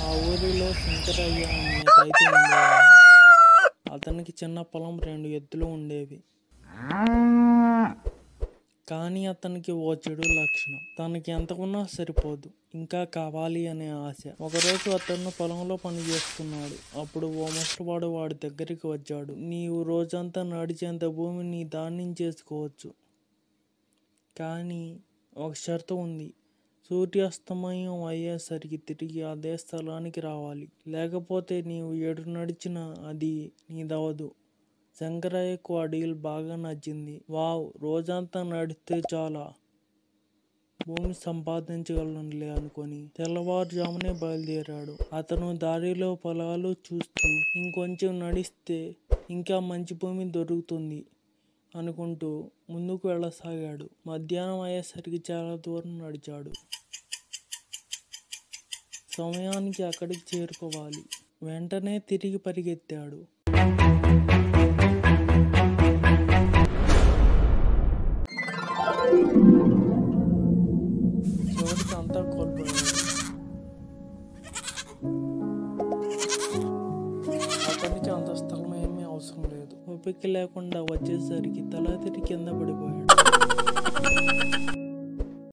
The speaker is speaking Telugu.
ఆ ఊరిలో శంకరయ్య అనే రైతు ఉండేవాడు. అతనికి చిన్న పొలం, 2 ఎద్దులు ఉండేవి. కానీ అతనికి ఓ చెడు లక్షణం. తనకి ఎంత ఉన్నా సరిపోదు, ఇంకా కావాలి అనే ఆశ. ఒకరోజు అతను పొలంలో పని చేస్తున్నాడు. అప్పుడు ఓ ముసలివాడు వాడి దగ్గరికి వచ్చాడు. నీవు రోజంతా నడిచేంత భూమిని నీ దాన్యం చేసుకోవచ్చు, కానీ ఒక షరతు ఉంది. సూర్యాస్తమయం అయ్యేసరికి తిరిగి అదే స్థలానికి రావాలి, లేకపోతే నీవు 7 నడిచినా అది నీదవదు. శంకరయ్యకు ఆ డీల్ బాగా నచ్చింది. వావ్, రోజంతా నడిస్తే చాలా భూమి సంపాదించగలనులే అనుకొని తెల్లవారుజామునే బయలుదేరాడు. అతను దారిలో పొలాలు చూస్తూ ఇంకొంచెం నడిస్తే ఇంకా మంచి భూమి దొరుకుతుంది అనుకుంటూ ముందుకు వెళ్ళసాగాడు. మధ్యాహ్నం అయ్యేసరికి చాలా దూరం నడిచాడు. సమయానికి అక్కడికి చేరుకోవాలి. వెంటనే తిరిగి పరిగెత్తాడు. చివరికి అంతా కోల్పోయాడు. అతనికి అంత స్థలం ఏమీ అవసరం లేదు. ఓపిక లేకుండా వచ్చేసరికి తల తిరిగి కింద పడిపోయాడు.